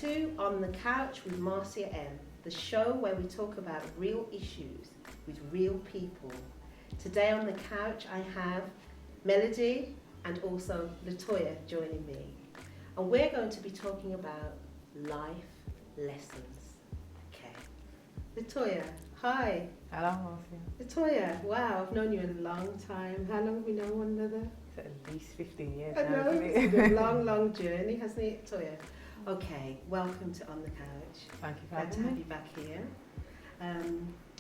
to On the Couch with Marcia M, the show where we talk about real issues with real people. Today on the couch I have Melody and also LaToyah joining me. And we're going to be talking about life lessons. Okay. LaToyah, hi. Hello, Marcia. LaToyah, wow, I've known you a long time. How long have we known one another? It's at least 15 years I now, know, isn't it? it's been a long, long journey, hasn't it, Toyah? Okay, welcome to On the Couch. Thank you for Glad to having have me. you back here.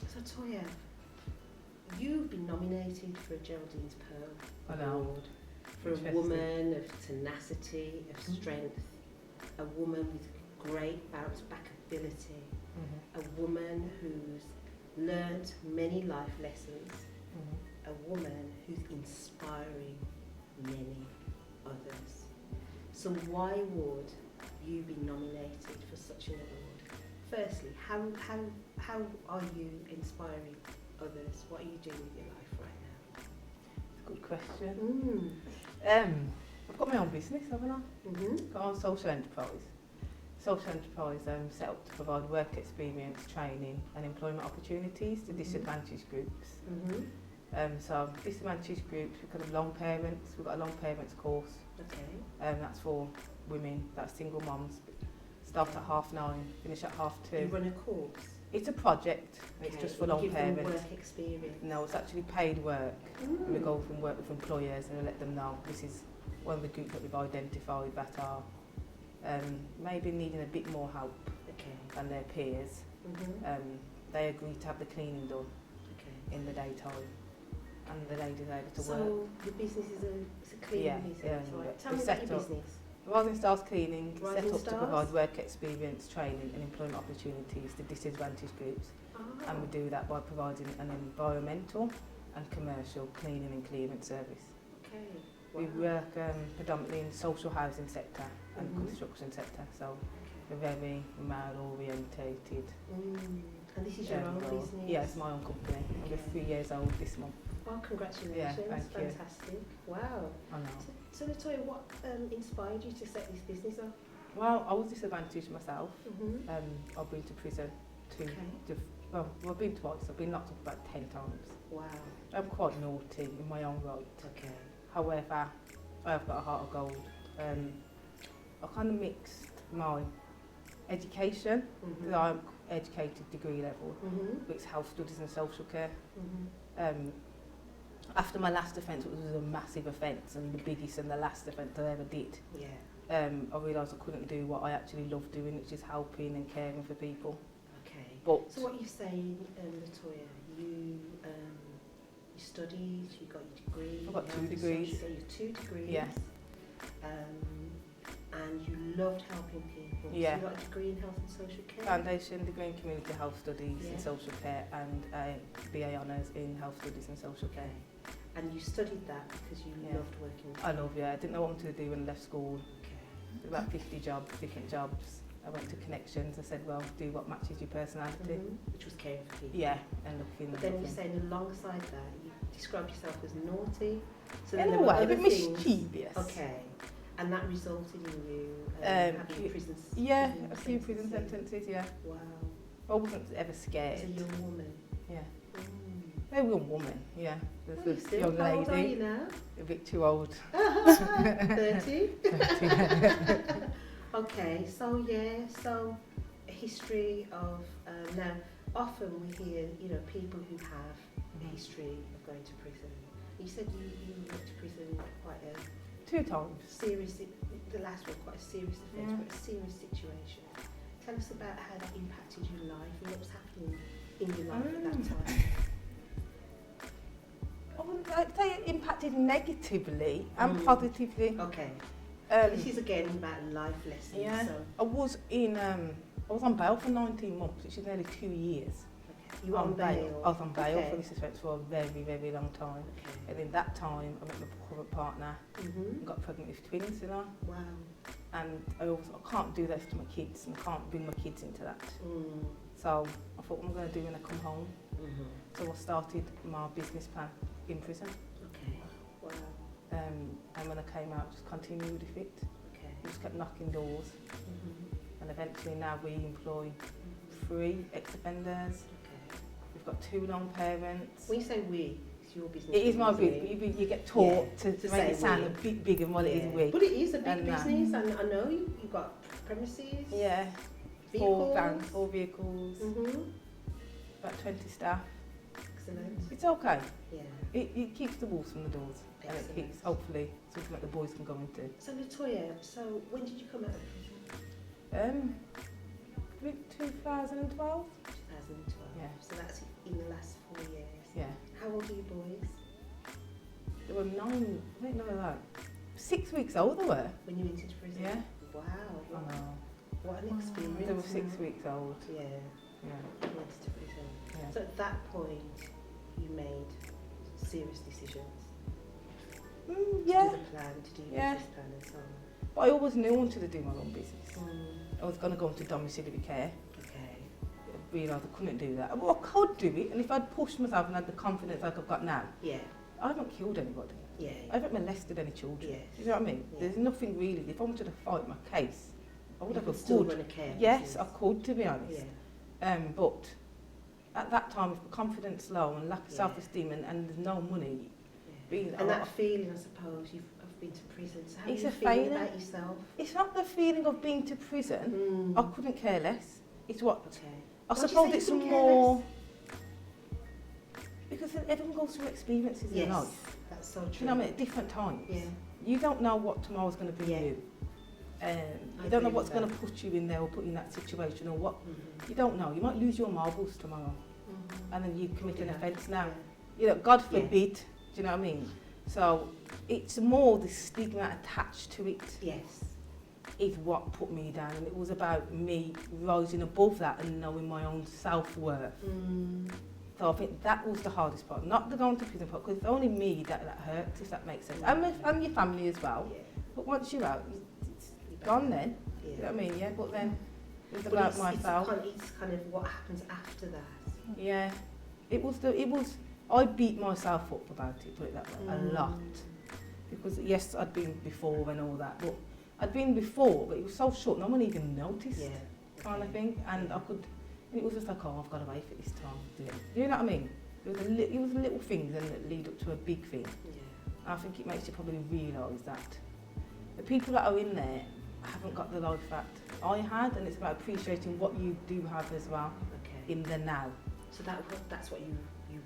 So Toyah, you've been nominated for a Geraldine's Pearl Award for a woman of tenacity, of strength, a woman with great bounce back ability, a woman who's learnt many life lessons, a woman who's inspiring many others. So why would you be nominated for such an award? Firstly, how are you inspiring others? What are you doing with your life right now? Good question. I've got my own business, haven't I? Got my own social enterprise. Social enterprise set up to provide work experience, training and employment opportunities to disadvantaged groups. So disadvantaged groups, we've got long parents, we've got a long parents course. Okay. That's for women, that's single mums. Start at 9:30, finish at 2:30. You run a course? It's a project, and it's just for long parents. Give them work experience? No, it's actually paid work. We go and work with employers and we let them know this is one of the groups that we've identified that are maybe needing a bit more help than their peers. They agree to have the cleaning done in the daytime. And the ladies are able to work. So your business is a cleaning business, right? Tell me about your business. Rising Stars Cleaning is set up Stars? to provide work experience, training and employment opportunities to disadvantaged groups. And we do that by providing an environmental and commercial cleaning and clearance service. Okay. Wow. We work predominantly in the social housing sector and construction sector, so we're very male-orientated. And this is your own business? Yeah, it's my own company. We're 3 years old this month. Well, congratulations. Yeah, thank you. Fantastic. Wow. I know. So LaToyah, what inspired you to set this business up? Well, I was disadvantaged myself. I've been to prison I've been twice. I've been locked up about 10 times. Wow. I'm quite naughty in my own right. Okay. However, I've got a heart of gold. I kind of mixed my education, because I'm educated degree level, with health studies and social care. After my last offence, which was a massive offence and the biggest and the last offence I ever did, I realised I couldn't do what I actually love doing, which is helping and caring for people. Okay. But so what you're saying, LaToyah, you studied, you got your degree. I've got 2 degrees. You got your 2 degrees. Yes. And you loved helping people. Yeah. So you got a degree in health and social care? Foundation degree in community health studies and social care, and a BA honours in health studies and social care. And you studied that because you loved working with I didn't know what I wanted to do when I left school. Okay. About 50 jobs, different jobs. I went to Connections. I said, well, do what matches your personality. Which was caring for people. Yeah, and looking. But then you're saying alongside that, you described yourself as naughty. So in a way, a bit mischievous. Okay. And that resulted in you having prison sentences? Yeah, a few prison sentences, yeah. Wow. I wasn't ever scared. As a young woman? Yeah. A young woman, yeah. There's a young How old are you lady. now? A bit too old. 30? Okay, so a history of, now often we hear, people who have a history of going to prison. You said you went to prison quite a 2 times. serious, the last one quite a serious offence, quite a serious situation. Tell us about how that impacted your life and what was happening in your life at that time. I wouldn't say it impacted negatively and positively. Okay. This is again about life lessons. Yeah. So. I was on bail for 19 months, which is nearly 2 years. Okay. You were on bail? I was on bail for this offence for a very, very long time. Okay. And in that time, I met my current partner and got pregnant with twins, Wow. And I can't do this to my kids, and I can't bring my kids into that. So I thought, what am I going to do when I come home? So I started my business plan in prison. Okay. Wow. And when I came out, just continued with it. Okay. I just kept knocking doors. and eventually now we employ 3 ex-offenders. Okay. We've got 2 non-parents. When you say we, it's your business. It is my business, but you get taught to make it sound we. a bit bigger than what it is we. But it is a big business, and I know you've got premises. Yeah. Vehicles. 4 vans, 4 vehicles, about 20 staff. Excellent. It's okay. Yeah. It keeps the wolves from the doors. Excellent. And it keeps, hopefully, something that the boys can go into. So LaToyah, so when did you come out of prison? 2012. 2012. Yeah. So that's in the last 4 years. Yeah. How old are you boys? They were 9, I think they were like 6 weeks old they were. When you went into prison? Yeah. Wow. I know. What an experience. They were 6 weeks old. Yeah. Yeah. You went into prison. Yeah. So at that point, you made serious decisions. Yeah. To do the plan, to do your business plan and so on. But I always knew I wanted to do my own business. I was going to go into domiciliary care. Okay. I realised I couldn't do that. Well, I could do it, and if I'd pushed myself and had the confidence like I've got now, I haven't killed anybody. Yeah. I haven't molested any children. Yes. Do you know what I mean? Yeah. There's nothing really. If I wanted to fight my case, I would You have could a still good. run a care Yes, business. I could, to be honest. Yeah. But at that time, with confidence low and lack of self-esteem and there's no money, and that feeling, I suppose, of been to prison. So how it's do you a feel failure. about yourself? It's not the feeling of being to prison. I couldn't care less. It's what I Why do you suppose say it's you couldn't care more less? because everyone goes through experiences in life. That's so true. You know what I mean? At different times. Yeah. You don't know what tomorrow's going to bring you. You don't know what's going to put you in there or put you in that situation or what. You don't know. You might lose your marbles tomorrow, and then you commit an offence now. You know, God forbid. Do you know what I mean? So it's more the stigma attached to it. Yes. Is what put me down, and it was about me rising above that and knowing my own self-worth. So I think that was the hardest part, not the going to prison part, because it's only me that hurts, if that makes sense, and your family as well. Yeah. But once you're out, it's gone then. Yeah. You know what I mean? Yeah. But then it's about myself. It's kind of what happens after that. Yeah. It was. I beat myself up about it. Put it that way, a lot, because yes, I'd been before and all that, but I'd been before, but it was so short, no one even noticed, kind of thing, and it was just like, oh, I've got away for this time. You know what I mean? It was little things that lead up to a big thing. Yeah. I think it makes you probably realise that the people that are in there haven't got the life that I had, and it's about appreciating what you do have as well in the now. So that's what you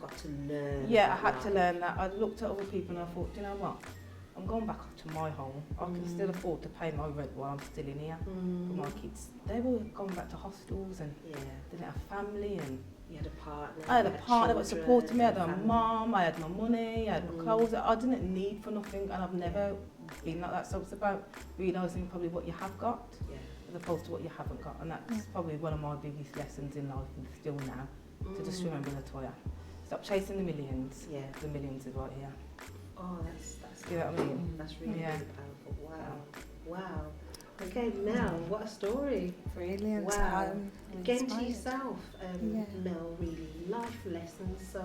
got to learn. Yeah, I had to learn that. I looked at other people and I thought, do you know what? I'm going back up to my home. I can still afford to pay my rent while I'm still in here. For my kids, they were going back to hostels and they didn't have family and. You had a partner. I had a partner that supported me. I had a mum. I had my money. I had my clothes. I didn't need for nothing, and I've never been like that. So it's about realising probably what you have got, as opposed to what you haven't got, and that's probably one of my biggest lessons in life, and still now. To just remember LaToyah. Stop chasing the millions. Yeah. The millions is right here. Oh, that's you know what I mean? That's really, really powerful. Wow. Okay, Mel, what a story. Brilliant. Wow. Again to yourself, Mel, really life lessons. So,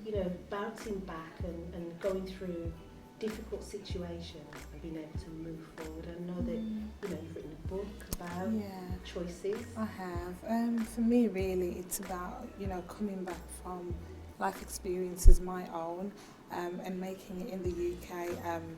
you know, bouncing back and going through difficult situations and being able to move forward. I know that, you know, you've written a book about choices. I have. For me, really, it's about, you know, coming back from life experiences my own and making it in the UK,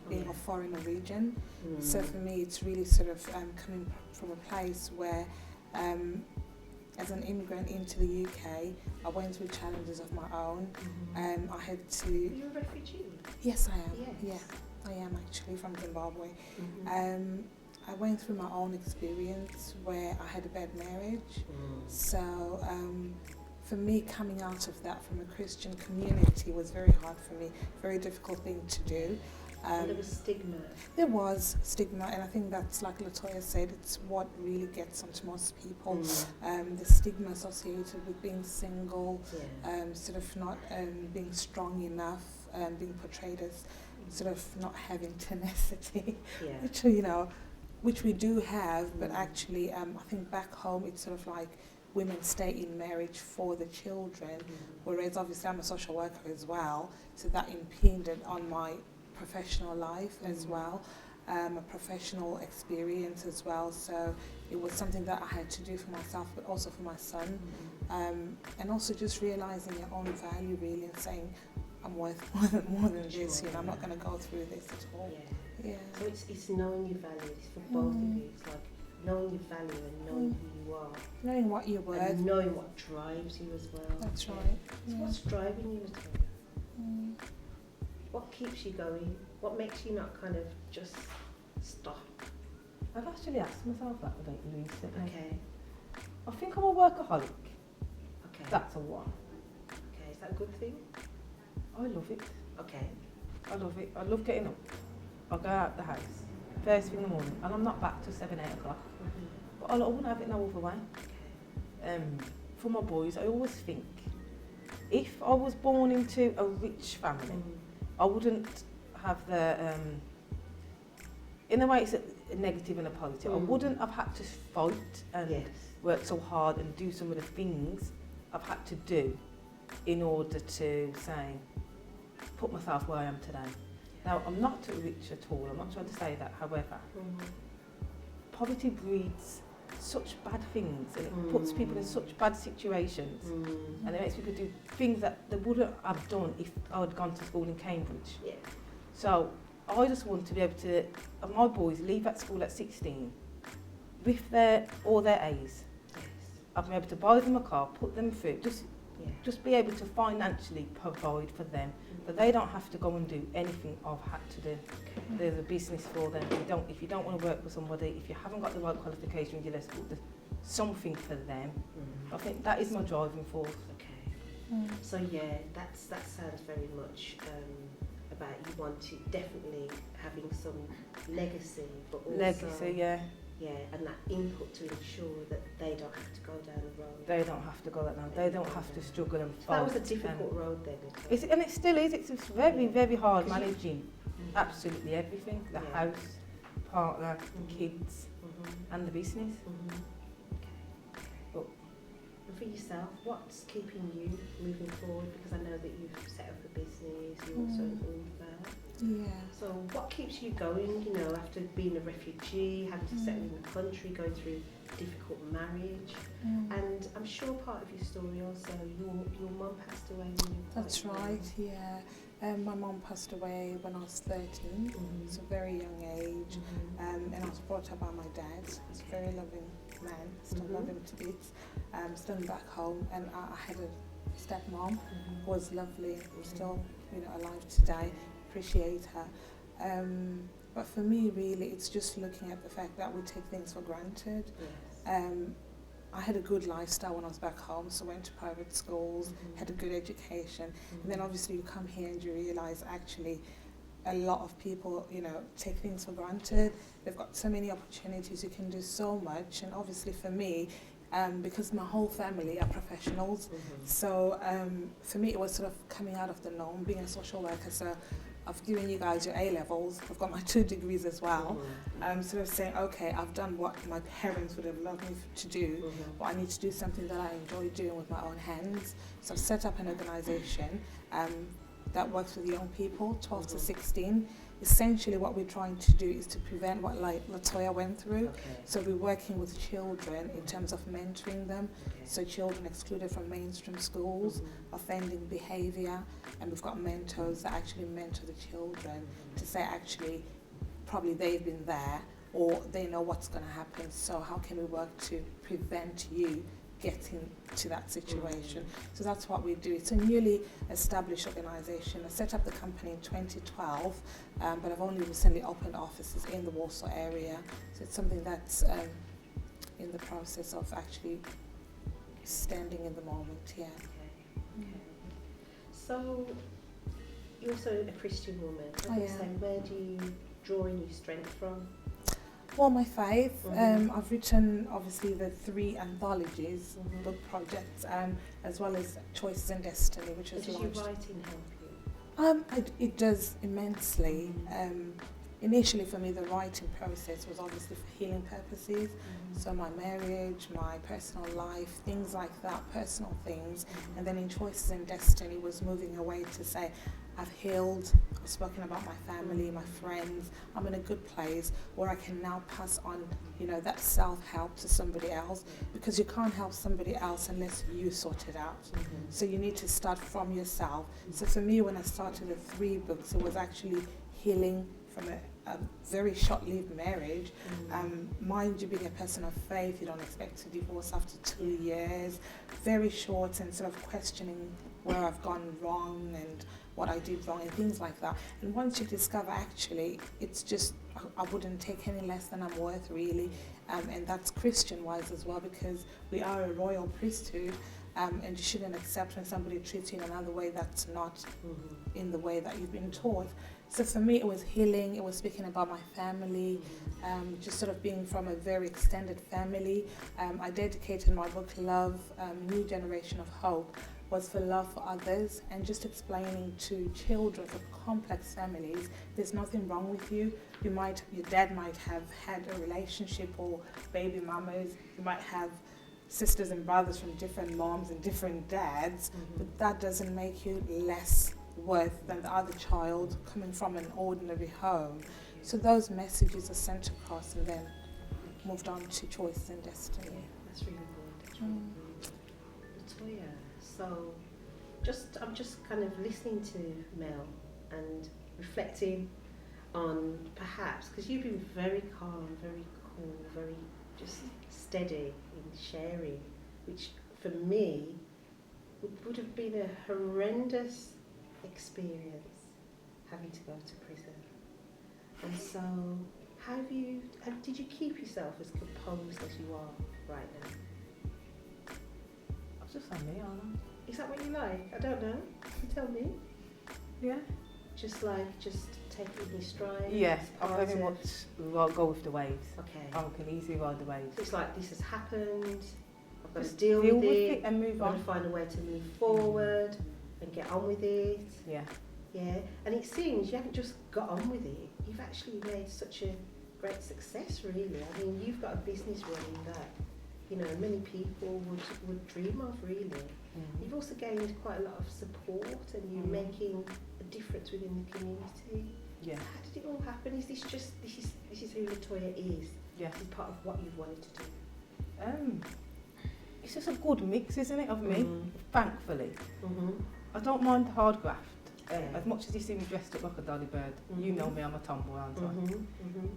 being of foreign origin. So for me, it's really sort of coming from a place where, as an immigrant into the UK, I went through challenges of my own. I had to... You're a refugee? Yes, I am. Yes. Yeah, I am actually from Zimbabwe. I went through my own experience where I had a bad marriage. So for me, coming out of that from a Christian community was very hard for me, very difficult thing to do. And there was stigma. There was stigma, and I think that's, like LaToyah said, it's what really gets onto most people. The stigma associated with being single, sort of not being strong enough, being portrayed as sort of not having tenacity, which, you know, which we do have, but actually I think back home it's sort of like women stay in marriage for the children, whereas obviously I'm a social worker as well, so that impeded on my professional life as well. a professional experience as well. So it was something that I had to do for myself, but also for my son. And also just realising your own value really and saying, I'm worth more than this, you know, I'm not going to go through this at all. Yeah. So it's knowing your value. It's for both of you. It's like knowing your value and knowing who you are. Knowing what you're worth. And knowing what drives you as well. That's right. So what's driving you, LaToyah? What keeps you going? What makes you not kind of just stop? I've actually asked myself that recently. Okay. I think I'm a workaholic. Okay. That's a one. Okay, is that a good thing? I love it. Okay. I love it. I love getting up. I go out the house first thing in the morning, and I'm not back till 7, 8 o'clock. But I wouldn't have it no other way. Okay. For my boys, I always think if I was born into a rich family, I wouldn't have the. In a way, it's a negative and a positive. I wouldn't have had to fight and work so hard and do some of the things I've had to do in order to say, put myself where I am today. Now, I'm not too rich at all. I'm not trying to say that. However, poverty breeds such bad things, and it puts people in such bad situations, and it makes people do things that they wouldn't have done if I had gone to school in Cambridge. Yeah. So I just want to be able to, my boys leave at school at 16 with all their A's. Yes. I've been able to buy them a car, put them through, just be able to financially provide for them, but they don't have to go and do anything I've had to do. Okay. There's a business for them. If you don't want to work for somebody, if you haven't got the right qualification with your level, there's something for them. I think that is my driving force. Okay. So yeah, that sounds very much about you want to definitely having some legacy, but also and that input to ensure that they don't have to go down the road. They don't have to go that down. They don't have to struggle and fight. That was a difficult road then. And it still is. It's very, very hard managing absolutely everything. The house, partner, kids, and the business. But for yourself, what's keeping you moving forward? Because I know that you've set up a business, you're also an author. Yeah. So what keeps you going, you know, after being a refugee, having to settle in the country, going through difficult marriage? And I'm sure part of your story also, your mum passed away when you were That's right, my mum passed away when I was 13, so a very young age, and I was brought up by my dad. He's a very loving man, still love him to bits. Still back home, and I had a stepmom who was lovely, still alive today. Appreciate her. But for me, really, it's just looking at the fact that we take things for granted. I had a good lifestyle when I was back home, so went to private schools, had a good education, and then obviously you come here and you realise actually a lot of people, take things for granted. They've got so many opportunities, you can do so much, and obviously for me, because my whole family are professionals, so for me it was sort of coming out of the norm, being a social worker. So I've given you guys your A-levels, I've got my 2 degrees as well. Sort of saying, okay, I've done what my parents would have loved me to do, but I need to do something that I enjoy doing with my own hands. So I've set up an organisation that works with young people, 12 to 16. Essentially what we're trying to do is to prevent what LaToyah went through. So we're working with children in terms of mentoring them. So children excluded from mainstream schools, offending behaviour, and we've got mentors that actually mentor the children to say actually probably they've been there or they know what's going to happen, so how can we work to prevent you getting to that situation. So that's what we do. It's a newly established organisation. I set up the company in 2012, but I've only recently opened offices in the Warsaw area. So it's something that's in the process of actually standing in the moment, So you're also a Christian woman. Where do you draw in your strength from? Well, my faith. I've written obviously the 3 anthologies, book projects, as well as Choices and Destiny, which is launched. Does your writing help you? It does immensely. initially for me the writing process was obviously for healing purposes. So my marriage, my personal life, things like that, personal things. And then in Choices and Destiny was moving away to say, I've healed, I've spoken about my family, my friends, I'm in a good place where I can now pass on, you know, that self-help to somebody else, because you can't help somebody else unless you sort it out. So you need to start from yourself. So for me, when I started the 3 books, it was actually healing from a very short-lived marriage. Mind you, being a person of faith, you don't expect to divorce after 2 years. Very short, and sort of questioning where I've gone wrong and what I did wrong and things like that. And once you discover actually it's just, I wouldn't take any less than I'm worth, really. And that's Christian-wise as well, because we are a royal priesthood, and you shouldn't accept when somebody treats you in another way that's not in the way that you've been taught. So for me, it was healing, it was speaking about my family, just sort of being from a very extended family. I dedicated my book, Love, New Generation of Hope, was for love for others, and just explaining to children from complex families, there's nothing wrong with you. Your dad might have had a relationship, or baby mamas, you might have sisters and brothers from different moms and different dads, but that doesn't make you less worth than the other child coming from an ordinary home. So those messages are sent across, and then moved on to Choices and Destiny. That's really good. That's really good. LaToyah, so I'm just kind of listening to Mel and reflecting on, perhaps, because you've been very calm, very cool, very just steady in sharing, which for me would have been a horrendous experience, having to go to prison. And so did you keep yourself as composed as you are right now? I'm just on me, aren't I? Is that what you like? I don't know. You tell me. Yeah. Just take it in your stride. Yeah, I very much go with the waves. Okay. I can easily ride the waves. So it's like, this has happened, I've got to deal with it and move on. I've got to find a way to move forward and get on with it. Yeah. Yeah, and it seems you haven't just got on with it, you've actually made such a great success, really. I mean, you've got a business running that, you know, many people would dream of, really. You've also gained quite a lot of support, and you're making a difference within the community. Yeah. How did it all happen? Is this just, this is who LaToyah is? Yeah. This is part of what you've wanted to do? It's just a good mix, isn't it, of me, thankfully. I don't mind the hard graft. As much as you see me dressed up like a dolly bird, you know me, I'm a tomboy, aren't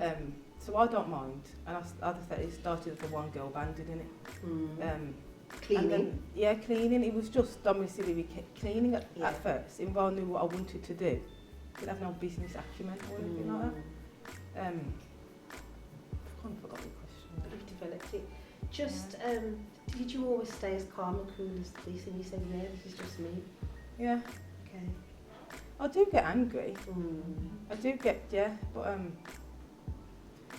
I? So I don't mind. And I said it started as a one-girl band, didn't it? Cleaning? Then, cleaning. It was just domiciliary cleaning at first, even though I knew what I wanted to do. Didn't have no business acumen or anything like that. I've kind of forgot the question. But you've developed it. Just, did you always stay as calm and cool as this? And you said, no, this is just me? Yeah. Okay. I do get angry. I do get, but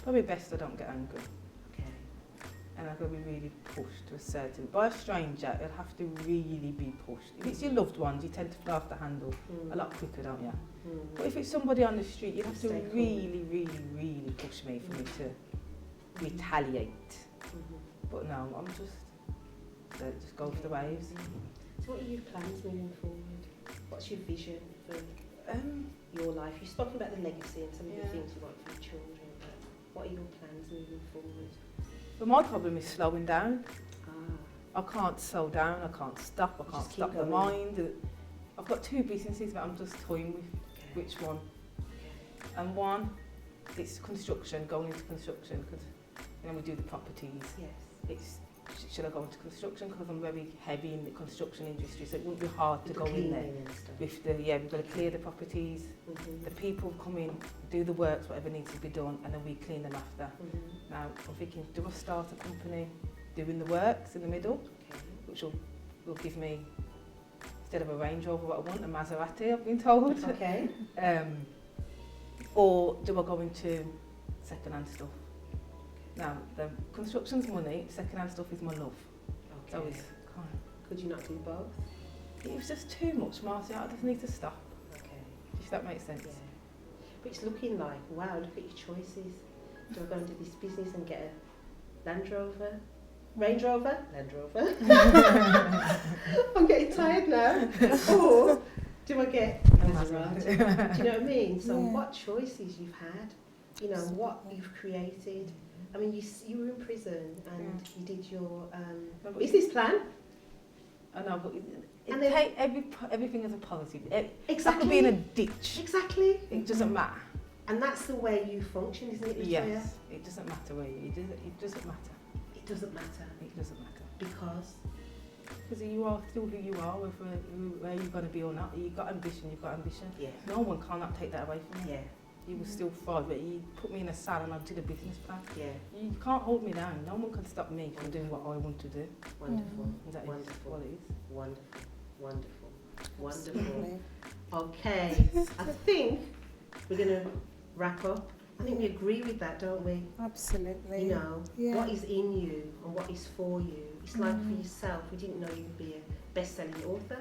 probably best I don't get angry. Okay. And I've got to be really pushed to a certain, by a stranger, it'll have to really be pushed. If it's your loved ones, you tend to fly off the handle a lot quicker, don't you? But if it's somebody on the street, you'd have to really, really, really push me for me to retaliate. But no, I'm just go with the waves. So what are your plans moving forward? What's your vision for your life? You've spoken about the legacy and some of the things you want for your children, but what are your plans moving forward? But my problem is slowing down. I can't slow down, I can't stop, I can't stop the mind. I've got 2 businesses that I'm just toying with, which one. And one, it's construction, going into construction, because we do the properties. Yes. Should I go into construction, because I'm very heavy in the construction industry, so it wouldn't be hard to go in there with we've got to clear the properties, the people come in, do the works, whatever needs to be done, and then we clean them after. Now I'm thinking, do I start a company doing the works in the middle, which will give me, instead of a Range Rover, what I want, a Maserati, I've been told. Okay. Or do I go into second-hand stuff? Now, the construction's money, second-hand stuff is my love. Okay. So it's kind of... Could you not do both? It was just too much, Marcia. I just need to stop. Okay. If that makes sense. Yeah. it's looking like. Wow, look at your choices. Do I go into this business and get a Land Rover? Range Rover? Land Rover. I'm getting tired now. Or do I get a Maserati? Do you know what I mean? So what choices you've had, you know, what you've created. I mean, you were in prison and you did your business plan. I know, but And take everything as a positive. Exactly. That could be in a ditch. Exactly. It doesn't matter. And that's the way you function, isn't it, LaToyah? Yes. It doesn't matter where you. It doesn't matter. It doesn't matter. It doesn't matter. Because you are still who you are, where you're going to be or not. You've got ambition. You've got ambition. Yeah. No one cannot take that away from you. Yeah. You will still thrive. But you put me in a cell and I did a business plan. Yeah. You can't hold me down. No one can stop me from doing what I want to do. Wonderful. That Wonderful. is what it is. Wonderful. Wonderful. Wonderful. Okay. I think we're going to wrap up. I think we agree with that, don't we? Absolutely. You know, what is in you and what is for you. It's like for yourself, we didn't know you'd be a best-selling author.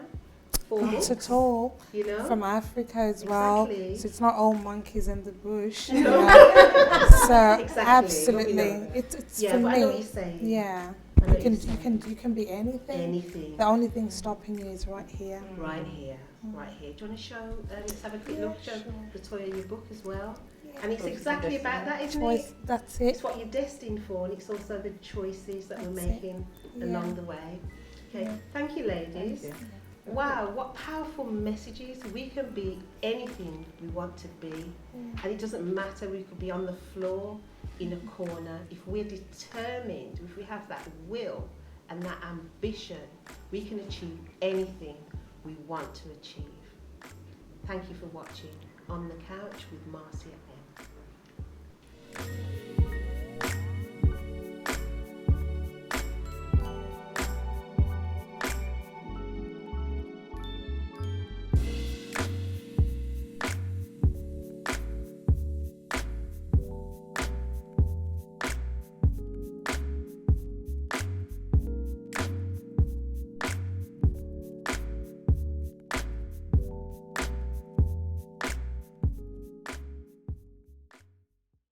Not at all. You know? From Africa as well. So it's not all monkeys in the bush. No. You know? So Exactly. absolutely. It's for but me. I know what you're saying. Yeah. I know You what you're can be anything. Anything. The only thing stopping you is right here. Right here. Right here. Do you want to show, let's have a quick look, show LaToyah your book as well? And it's exactly about that, isn't it? That's it. It's what you're destined for, and it's also the choices that we're making along the way. Okay, thank you, ladies. Thank you. Wow, what powerful messages. We can be anything we want to be, and it doesn't matter. We could be on the floor, in a corner. If we're determined, if we have that will and that ambition, we can achieve anything we want to achieve. Thank you for watching On the Couch with Marcia M.